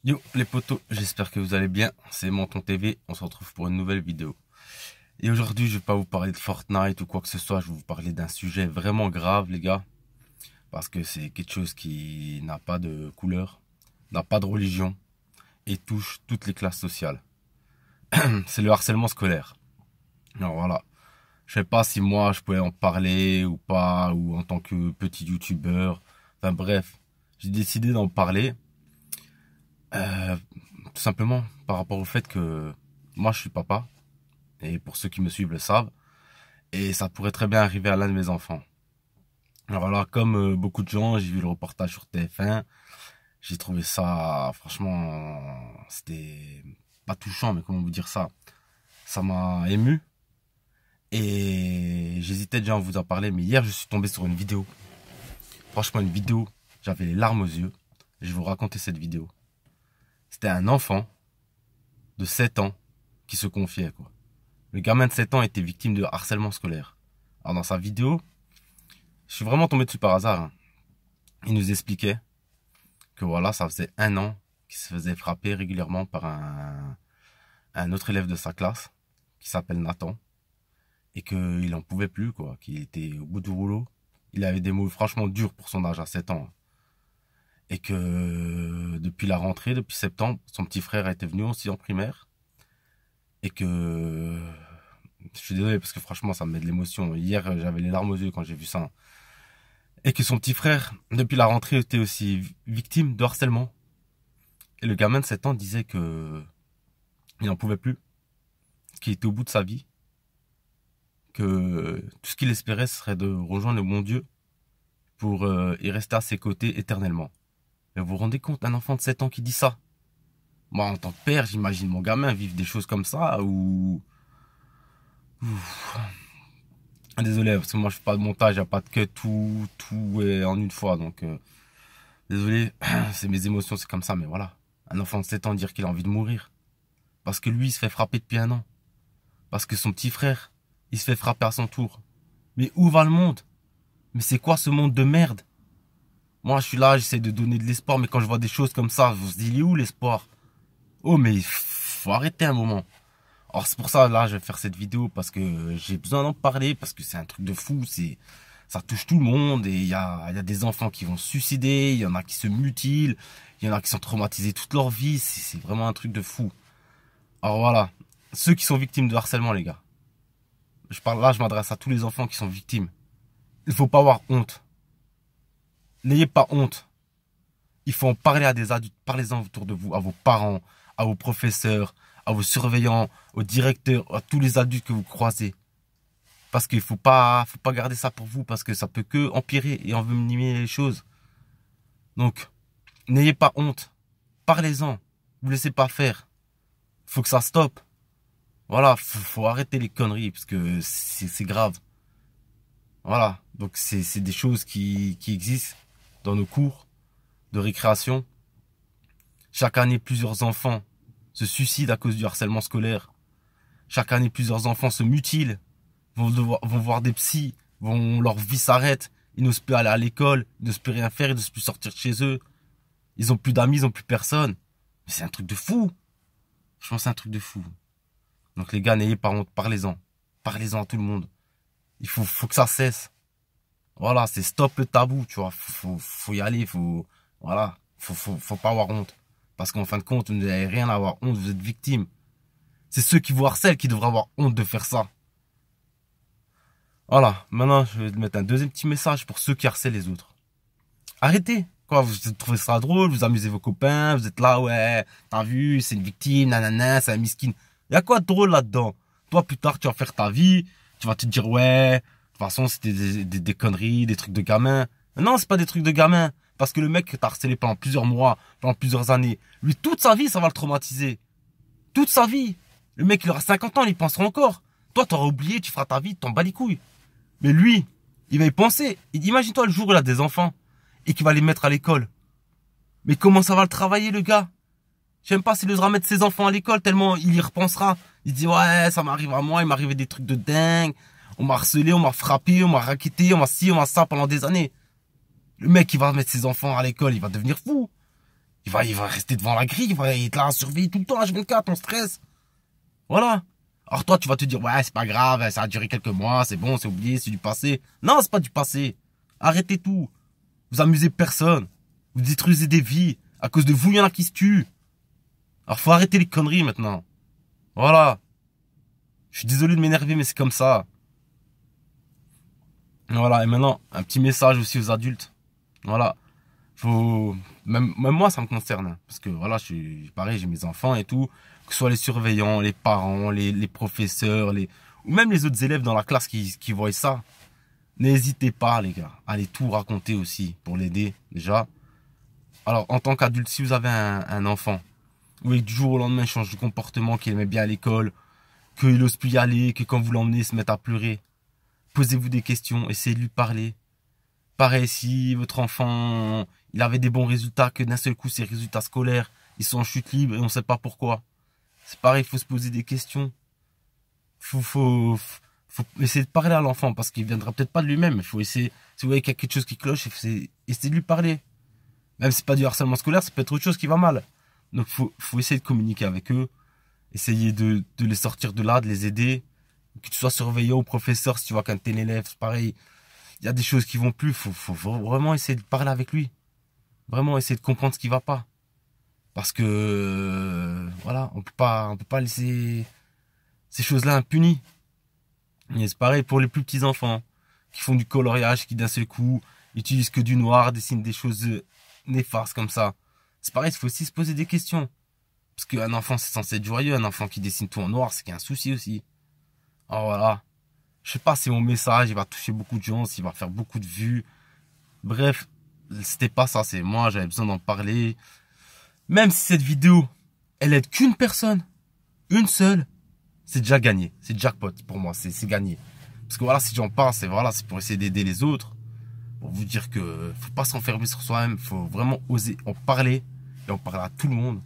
Yo les potos, j'espère que vous allez bien, c'est Menton TV, on se retrouve pour une nouvelle vidéo. Et aujourd'hui je vais pas vous parler de Fortnite ou quoi que ce soit, je vais vous parler d'un sujet vraiment grave les gars. Parce que c'est quelque chose qui n'a pas de couleur, n'a pas de religion et touche toutes les classes sociales. C'est le harcèlement scolaire. Alors voilà, je sais pas si moi je pouvais en parler ou pas, ou en tant que petit youtubeur. Enfin bref, j'ai décidé d'en parler. Euh, Tout simplement par rapport au fait que moi je suis papa, et pour ceux qui me suivent le savent, et ça pourrait très bien arriver à l'un de mes enfants. Alors là, comme beaucoup de gens, j'ai vu le reportage sur TF1, j'ai trouvé ça, franchement, c'était pas touchant, mais comment vous dire ça, ça m'a ému, et j'hésitais déjà à vous en parler, mais hier je suis tombé sur une vidéo, franchement une vidéo, j'avais les larmes aux yeux, je vais vous raconter cette vidéo. C'était un enfant de 7 ans qui se confiait, quoi. Le gamin de 7 ans était victime de harcèlement scolaire. Alors dans sa vidéo, je suis vraiment tombé dessus par hasard, hein. Il nous expliquait que voilà, ça faisait 1 an qu'il se faisait frapper régulièrement par un autre élève de sa classe, qui s'appelle Nathan, et qu'il en pouvait plus, quoi, qu'il était au bout du rouleau. Il avait des mots franchement durs pour son âge à 7 ans. Et que depuis la rentrée, depuis septembre, son petit frère était venu aussi en primaire. Et que je suis désolé parce que franchement ça me met de l'émotion. Hier j'avais les larmes aux yeux quand j'ai vu ça. Et que son petit frère, depuis la rentrée, était aussi victime de harcèlement. Et le gamin de 7 ans disait que il n'en pouvait plus, qu'il était au bout de sa vie, que tout ce qu'il espérait serait de rejoindre le bon Dieu pour y rester à ses côtés éternellement. Mais vous vous rendez compte, un enfant de 7 ans qui dit ça? Moi en tant que père, j'imagine mon gamin vivre des choses comme ça ou... Désolé, parce que moi je fais pas de montage, y a pas de cut, tout est en une fois, donc désolé, c'est mes émotions, c'est comme ça, mais voilà. Un enfant de 7 ans dire qu'il a envie de mourir. Parce que lui, il se fait frapper depuis 1 an. Parce que son petit frère, il se fait frapper à son tour. Mais où va le monde? Mais c'est quoi ce monde de merde? Moi, je suis là, j'essaie de donner de l'espoir, mais quand je vois des choses comme ça, je me dis, il est où l'espoir? Oh, mais faut arrêter un moment. Alors c'est pour ça, là, je vais faire cette vidéo, parce que j'ai besoin d'en parler, parce que c'est un truc de fou, ça touche tout le monde, et il y a des enfants qui vont se suicider, il y en a qui se mutilent, il y en a qui sont traumatisés toute leur vie, c'est vraiment un truc de fou. Alors voilà, ceux qui sont victimes de harcèlement, les gars. Je m'adresse à tous les enfants qui sont victimes. Il faut pas avoir honte. N'ayez pas honte. Il faut en parler à des adultes, parlez-en autour de vous, à vos parents, à vos professeurs, à vos surveillants, aux directeurs, à tous les adultes que vous croisez. Parce qu'il faut pas garder ça pour vous, parce que ça peut que empirer et envenimer les choses. Donc, n'ayez pas honte. Parlez-en. Vous laissez pas faire. Faut que ça stoppe. Voilà, faut arrêter les conneries, parce que c'est grave. Voilà. Donc, c'est des choses qui existent dans nos cours de récréation. Chaque année, plusieurs enfants se suicident à cause du harcèlement scolaire. Chaque année, plusieurs enfants se mutilent, vont voir des psys, leur vie s'arrête, ils n'osent plus aller à l'école, ils n'osent plus rien faire, ils n'osent plus sortir de chez eux. Ils ont plus d'amis, ils ont plus personne. Mais c'est un truc de fou. Je pense que c'est un truc de fou. Donc les gars, n'ayez pas honte, parlez-en. Parlez-en à tout le monde. Faut que ça cesse. Voilà, c'est stop le tabou, tu vois. Faut y aller, voilà. Faut pas avoir honte. Parce qu'en fin de compte, vous n'avez rien à avoir honte, vous êtes victime. C'est ceux qui vous harcèlent qui devraient avoir honte de faire ça. Voilà, maintenant je vais mettre un deuxième petit message pour ceux qui harcèlent les autres. Arrêtez. Quoi, vous trouvez ça drôle, vous amusez vos copains, vous êtes là, ouais, t'as vu, c'est une victime, nanana, c'est un miskin. Y a quoi de drôle là-dedans? Toi, plus tard, tu vas faire ta vie, tu vas te dire, ouais, de toute façon, c'était des conneries, des trucs de gamin. Mais non, c'est pas des trucs de gamin. Parce que le mec que t'as harcelé pendant plusieurs mois, pendant plusieurs années, lui, toute sa vie, ça va le traumatiser. Toute sa vie. Le mec, il aura 50 ans, il y pensera encore. Toi, t'auras oublié, tu feras ta vie, t'en bats les couilles. Mais lui, il va y penser. Imagine-toi le jour où il a des enfants et qu'il va les mettre à l'école. Mais comment ça va le travailler, le gars? J'aime pas s'il osera mettre ses enfants à l'école tellement il y repensera. Il dit, ouais, ça m'arrive à moi, il m'arrivait des trucs de dingue. On m'a harcelé, on m'a frappé, on m'a raquetté, on m'a ci, on m'a ça pendant des années. Le mec, il va mettre ses enfants à l'école, il va devenir fou. Il va rester devant la grille, il va être là à surveiller tout le temps, H24, on stresse. Voilà. Alors toi, tu vas te dire, ouais, c'est pas grave, ça a duré quelques mois, c'est bon, c'est oublié, c'est du passé. Non, c'est pas du passé. Arrêtez tout. Vous amusez personne. Vous détruisez des vies. À cause de vous, il y en a qui se tuent. Alors faut arrêter les conneries maintenant. Voilà. Je suis désolé de m'énerver, mais c'est comme ça. Voilà, et maintenant, un petit message aussi aux adultes. Voilà. Faut... même moi, ça me concerne. Hein. Parce que voilà, pareil, j'ai mes enfants et tout. Que ce soit les surveillants, les parents, les professeurs, ou même les autres élèves dans la classe qui voient ça. N'hésitez pas, les gars, à aller tout raconter aussi pour l'aider, déjà. Alors, en tant qu'adulte, si vous avez un enfant, ou du jour au lendemain, il change de comportement, qu'il aimait bien à l'école, qu'il n'ose plus y aller, que quand vous l'emmenez, il se met à pleurer, posez-vous des questions, essayez de lui parler. Pareil, si votre enfant, il avait des bons résultats, que d'un seul coup, ses résultats scolaires, ils sont en chute libre et on ne sait pas pourquoi. C'est pareil, il faut se poser des questions. Faut essayer de parler à l'enfant parce qu'il viendra peut-être pas de lui-même. Il faut essayer, si vous voyez qu'il y a quelque chose qui cloche, essayez de lui parler. Même si c'est pas du harcèlement scolaire, c'est peut-être autre chose qui va mal. Donc faut essayer de communiquer avec eux, essayer de les sortir de là, de les aider. Que tu sois surveillant ou professeur, si tu vois qu'un tel élève, c'est pareil, il y a des choses qui vont plus, faut vraiment essayer de parler avec lui. Vraiment essayer de comprendre ce qui va pas. Parce que voilà, on peut pas laisser ces choses-là impunies. Et c'est pareil pour les plus petits enfants qui font du coloriage, qui d'un seul coup utilisent que du noir, dessinent des choses néfastes comme ça. C'est pareil, il faut aussi se poser des questions. Parce qu'un enfant, c'est censé être joyeux. Un enfant qui dessine tout en noir, c'est qu'il y a un souci aussi. Alors voilà. Je sais pas si mon message, il va toucher beaucoup de gens, s'il va faire beaucoup de vues. Bref, c'était pas ça, c'est moi, j'avais besoin d'en parler. Même si cette vidéo, elle aide qu'une personne, une seule, c'est déjà gagné. C'est jackpot pour moi, c'est gagné. Parce que voilà, si j'en parle, c'est pour essayer d'aider les autres. Pour vous dire que faut pas s'enfermer sur soi-même, faut vraiment oser en parler. Et en parler à tout le monde.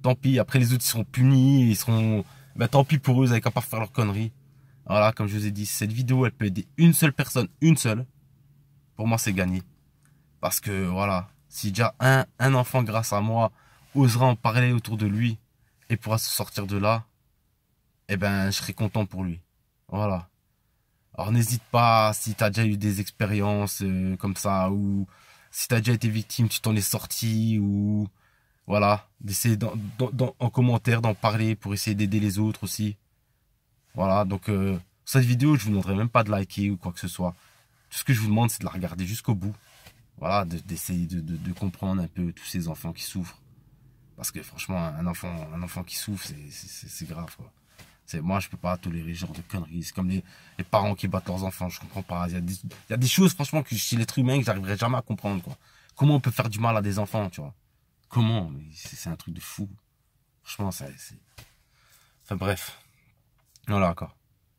Tant pis, après les autres ils seront punis, ben tant pis pour eux, ils n'avaient qu'à pas faire leurs conneries. Voilà, comme je vous ai dit, cette vidéo elle peut aider une seule personne, une seule. Pour moi c'est gagné. Parce que voilà, si déjà un enfant grâce à moi osera en parler autour de lui et pourra se sortir de là, eh ben je serai content pour lui. Voilà. Alors n'hésite pas, si tu as déjà eu des expériences comme ça, ou si tu as déjà été victime, tu t'en es sorti, ou voilà, d'essayer en commentaire d'en parler pour essayer d'aider les autres aussi. Voilà, donc cette vidéo, je vous demanderai même pas de liker ou quoi que ce soit. Tout ce que je vous demande, c'est de la regarder jusqu'au bout. Voilà, d'essayer de comprendre un peu tous ces enfants qui souffrent. Parce que franchement, un enfant qui souffre, c'est grave, quoi. Moi, je peux pas tolérer ce genre de conneries. C'est comme les parents qui battent leurs enfants, je comprends pas. Il y a des choses, franchement, que chez l'être humain, que j'arriverai jamais à comprendre, quoi. Comment on peut faire du mal à des enfants, tu vois? Comment? Mais c'est un truc de fou. Franchement, enfin bref. Voilà, quoi.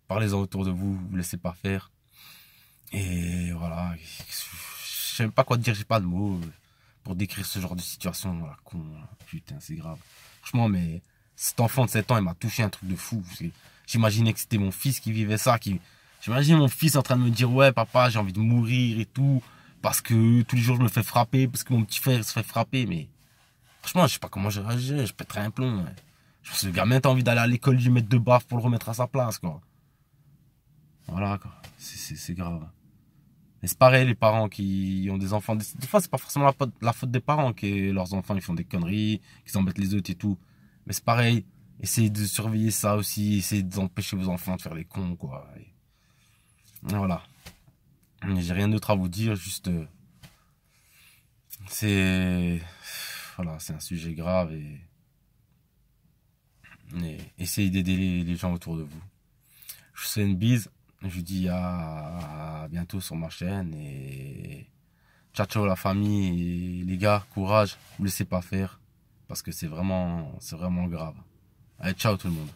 Parlez-en autour de vous, vous laissez pas faire. Et voilà. Je sais même pas quoi te dire, j'ai pas de mots pour décrire ce genre de situation. Voilà, con. Putain, c'est grave. Franchement, mais cet enfant de 7 ans, il m'a touché un truc de fou. J'imaginais que c'était mon fils qui vivait ça. J'imagine mon fils en train de me dire, ouais, papa, j'ai envie de mourir et tout. Parce que tous les jours, je me fais frapper. Parce que mon petit frère se fait frapper. Mais franchement, je sais pas comment je réagirais. Je pèterais un plomb. Ouais. Je pense que le gamin, t'as envie d'aller à l'école, lui mettre 2 baffes pour le remettre à sa place, quoi. Voilà, quoi. C'est grave. Et c'est pareil, les parents qui ont des enfants. Des fois, c'est pas forcément la faute des parents que leurs enfants ils font des conneries, qu'ils embêtent les autres et tout. Mais c'est pareil. Essayez de surveiller ça aussi. Essayez d'empêcher vos enfants de faire les cons, quoi. Et voilà. J'ai rien d'autre à vous dire. Juste, c'est, voilà, c'est un sujet grave et essayez d'aider les gens autour de vous. Je vous fais une bise. Je vous dis à bientôt sur ma chaîne et ciao ciao la famille et les gars, courage, ne vous laissez pas faire parce que c'est vraiment grave. Allez, ciao tout le monde.